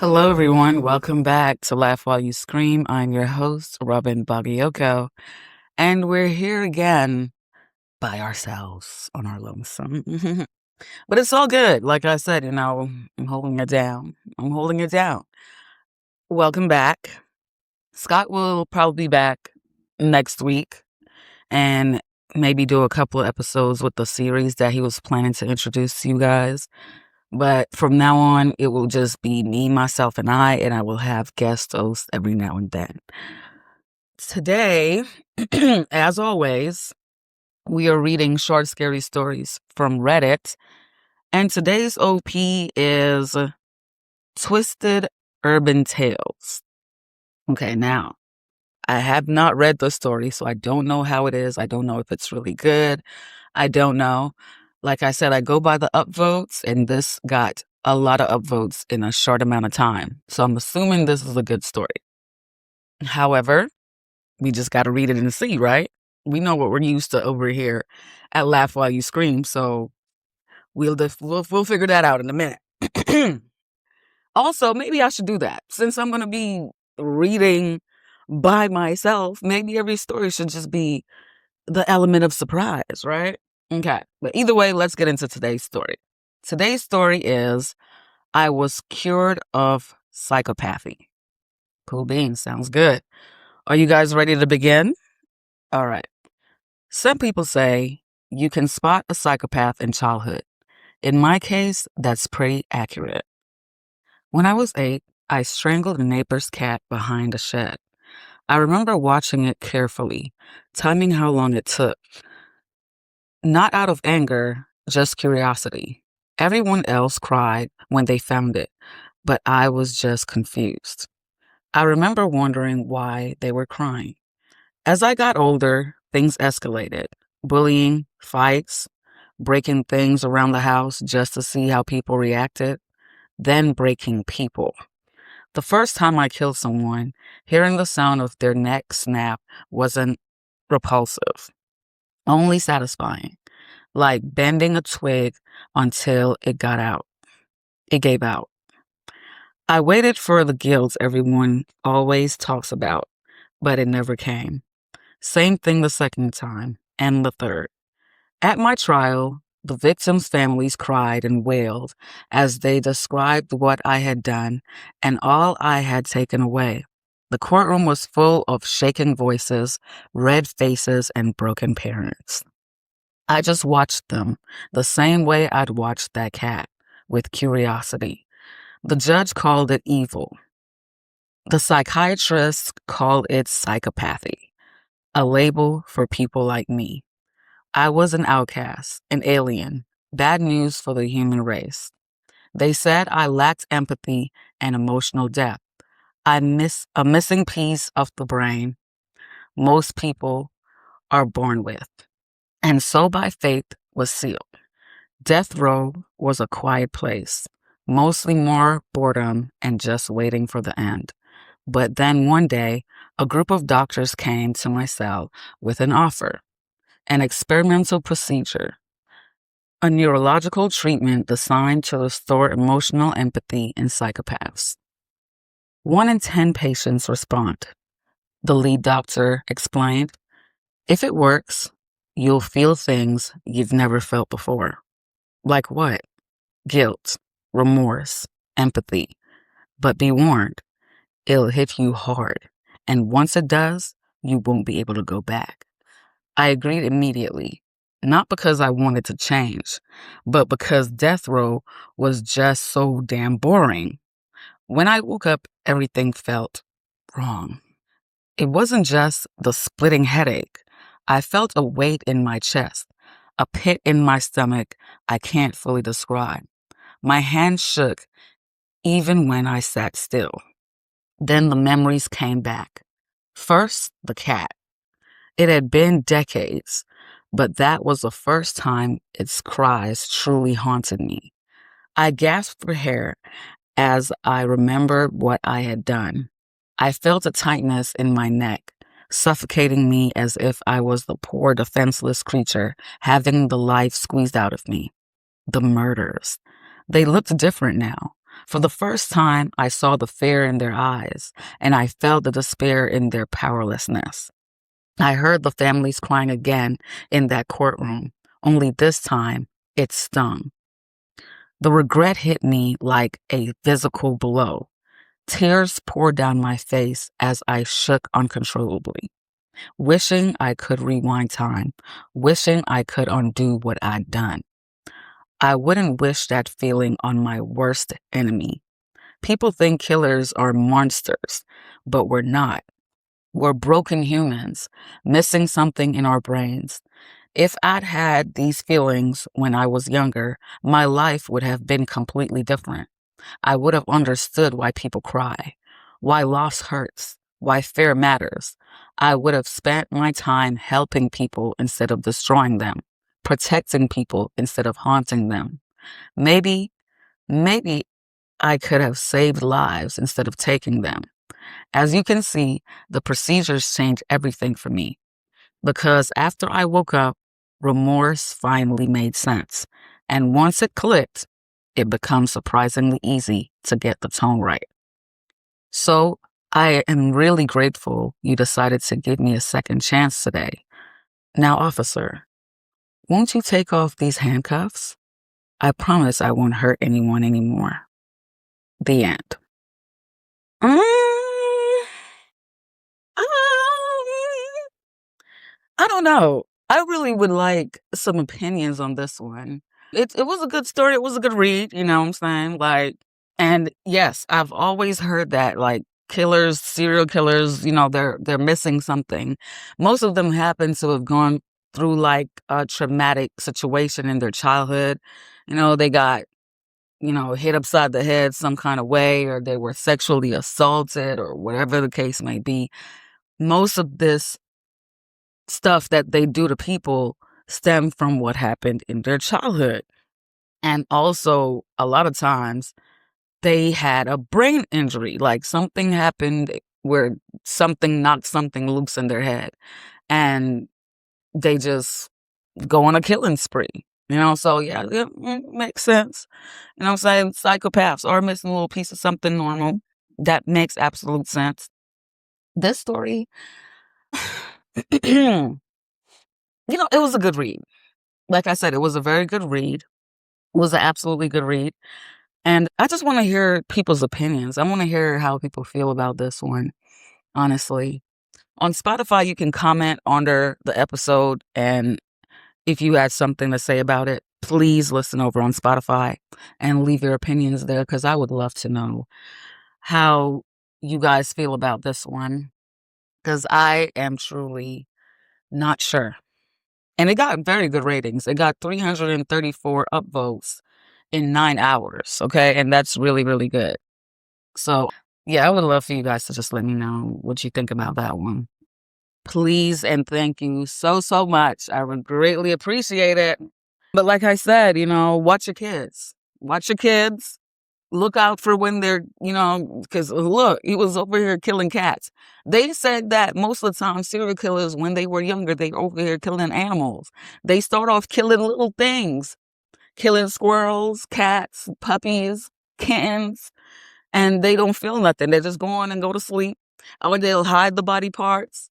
Hello, everyone. Welcome back to Laugh While You Scream. I'm your host, Robin Bagayoko, and we're here again by ourselves on our lonesome. But it's all good. Like I said, I'm holding it down. I'm holding it down. Welcome back. Scott will probably be back next week and maybe do a couple of episodes with the series that he was planning to introduce to you guys. But from now on, it will just be me, myself, and I will have guest hosts every now and then. Today, as always, we are reading short, scary stories from Reddit. And today's OP is Twisted Urban Tales. Okay, now, I have not read the story, so I don't know how it is. I don't know if it's really good. I don't know. Like I said, I go by the upvotes, and this got a lot of upvotes in a short amount of time. So I'm assuming this is a good story. However, we just got to read it and see, right? We know what we're used to over here at Laugh While You Scream, so we'll figure that out in a minute. Also, maybe I should do that. Since I'm going to be reading by myself, maybe every story should just be the element of surprise, right? Okay. But either way, let's get into today's story. Today's story is I Was Cured of Psychopathy. Cool beans. Sounds good. Are you guys ready to begin? All right. Some people say you can spot a psychopath in childhood. In my case, that's pretty accurate. When I was 8, I strangled a neighbor's cat behind a shed. I remember watching it carefully, timing how long it took. Not out of anger, just curiosity. Everyone else cried when they found it, but I was just confused. I remember wondering why they were crying. As I got older, things escalated. Bullying, fights, breaking things around the house just to see how people reacted, then breaking people. The first time I killed someone, hearing the sound of their neck snap wasn't repulsive, only satisfying, like bending a twig until it got out. It gave out. I waited for the guilt everyone always talks about, but it never came. Same thing the second time, and the third. At my trial, the victims' families cried and wailed as they described what I had done and all I had taken away. The courtroom was full of shaking voices, red faces, and broken parents. I just watched them the same way I'd watched that cat, with curiosity. The judge called it evil. The psychiatrist called it psychopathy, a label for people like me. I was an outcast, an alien, bad news for the human race. They said I lacked empathy and emotional depth. I miss a missing piece of the brain most people are born with. And so by fate was sealed. Death row was a quiet place, mostly more boredom and just waiting for the end. But then one day, a group of doctors came to my cell with an offer. An experimental procedure, a neurological treatment designed to restore emotional empathy in psychopaths. 1 in 10 patients respond, the lead doctor explained. If it works, you'll feel things you've never felt before. Like what? Guilt, remorse, empathy. But be warned, it'll hit you hard. And once it does, you won't be able to go back. I agreed immediately, not because I wanted to change, but because death row was just so damn boring. When I woke up, everything felt wrong. It wasn't just the splitting headache. I felt a weight in my chest, a pit in my stomach I can't fully describe. My hands shook even when I sat still. Then the memories came back. First, the cat. It had been decades, but that was the first time its cries truly haunted me. I gasped for air as I remembered what I had done. I felt a tightness in my neck, suffocating me as if I was the poor defenseless creature having the life squeezed out of me. The murders. They looked different now. For the first time, I saw the fear in their eyes, and I felt the despair in their powerlessness. I heard the families crying again in that courtroom, only this time it stung. The regret hit me like a physical blow. Tears poured down my face as I shook uncontrollably, wishing I could rewind time, wishing I could undo what I'd done. I wouldn't wish that feeling on my worst enemy. People think killers are monsters, but we're not. We're broken humans, missing something in our brains. If I'd had these feelings when I was younger, my life would have been completely different. I would have understood why people cry, why loss hurts, why fear matters. I would have spent my time helping people instead of destroying them, protecting people instead of haunting them. Maybe, maybe I could have saved lives instead of taking them. As you can see, the procedures changed everything for me because after I woke up, remorse finally made sense. And once it clicked, it becomes surprisingly easy to get the tone right. So I am really grateful you decided to give me a second chance today. Now, officer, won't you take off these handcuffs? I promise I won't hurt anyone anymore. The end. Mm, um, I don't know. I really would like some opinions on this one. It was a good story. It was a good read, you know what I'm saying? Like, and yes, I've always heard that like killers, serial killers, they're missing something. Most of them happen to have gone through like a traumatic situation in their childhood. They got, hit upside the head some kind of way, or they were sexually assaulted, or whatever the case may be. Most of this stuff that they do to people stem from what happened in their childhood. And also, a lot of times, they had a brain injury, like something happened where something knocked something loose in their head, and they just go on a killing spree. So yeah, makes sense. I'm saying? Psychopaths are missing a little piece of something normal. That makes absolute sense. This story, it was a good read. Like I said, it was a very good read. It was an absolutely good read. And I just want to hear people's opinions. I want to hear how people feel about this one, honestly. On Spotify, you can comment under the episode, and if you had something to say about it, please listen over on Spotify and leave your opinions there, because I would love to know how you guys feel about this one, because I am truly not sure. And it got very good ratings. It got 334 upvotes in 9 hours, okay? And that's really, really good. So, yeah, I would love for you guys to just let me know what you think about that one. Please and thank you so, so much. I would greatly appreciate it. But like I said, watch your kids. Watch your kids. Look out for when they're, because look, he was over here killing cats. They said that most of the time, serial killers, when they were younger, they were over here killing animals. They start off killing little things, killing squirrels, cats, puppies, kittens, and they don't feel nothing. They just go on and go to sleep, or they'll hide the body parts.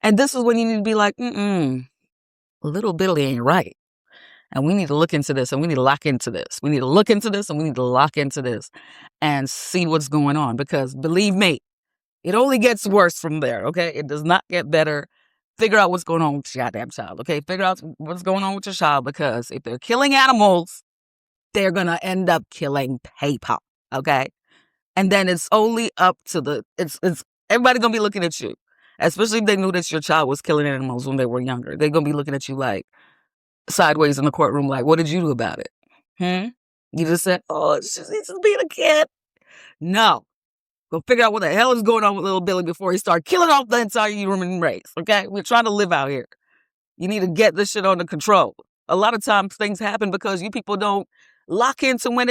And this is when you need to be like, little Billy ain't right. And we need to look into this, and we need to lock into this. We need to look into this, and we need to lock into this and see what's going on. Because believe me, it only gets worse from there, okay? It does not get better. Figure out what's going on with your goddamn child, okay? Figure out what's going on with your child, because if they're killing animals, they're going to end up killing people, okay? And then it's only up to it's everybody going to be looking at you, especially if they knew that your child was killing animals when they were younger. They're going to be looking at you like, sideways in the courtroom, like, what did you do about it? You just said, oh, he's just being a kid. No. Go figure out what the hell is going on with little Billy before he starts killing off the entire human race, okay? We're trying to live out here. You need to get this shit under control. A lot of times things happen because you people don't lock into when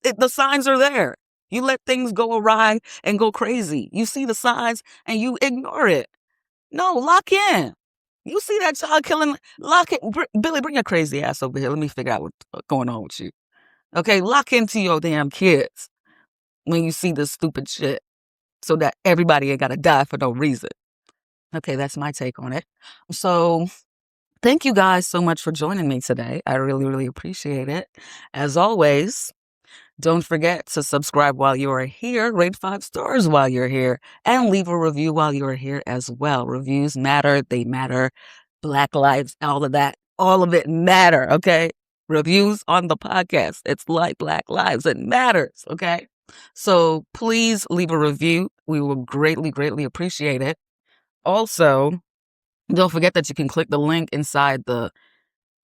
the signs are there. You let things go awry and go crazy. You see the signs and you ignore it. No, lock in. You see that child killing, lock it. Billy, bring your crazy ass over here. Let me figure out what's going on with you. Okay, lock into your damn kids. when you see this stupid shit so that everybody ain't got to die for no reason. Okay, that's my take on it. So thank you guys so much for joining me today. I really, really appreciate it. As always, don't forget to subscribe while you are here, rate 5 stars while you're here, and leave a review while you're here as well. Reviews matter. They matter. Black lives, all of it matter, okay? Reviews on the podcast. It's like Black lives. It matters, okay? So please leave a review. We will greatly, greatly appreciate it. Also, don't forget that you can click the link inside the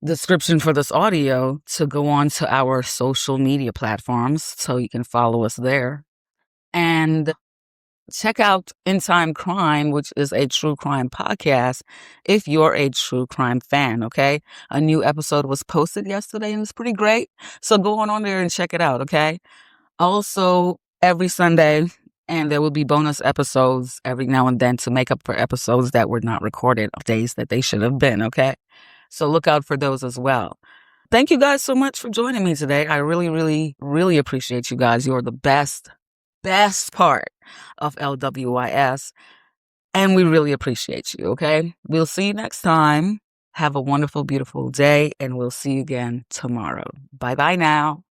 description for this audio to go on to our social media platforms so you can follow us there. And check out In Time Crime, which is a true crime podcast, if you're a true crime fan, okay? A new episode was posted yesterday and it's pretty great. So go on there and check it out, okay? Also, every Sunday, and there will be bonus episodes every now and then to make up for episodes that were not recorded on days that they should have been, okay? So look out for those as well. Thank you guys so much for joining me today. I really, really, really appreciate you guys. You're the best part of LWIS. And we really appreciate you, okay? We'll see you next time. Have a wonderful, beautiful day, and we'll see you again tomorrow. Bye-bye now.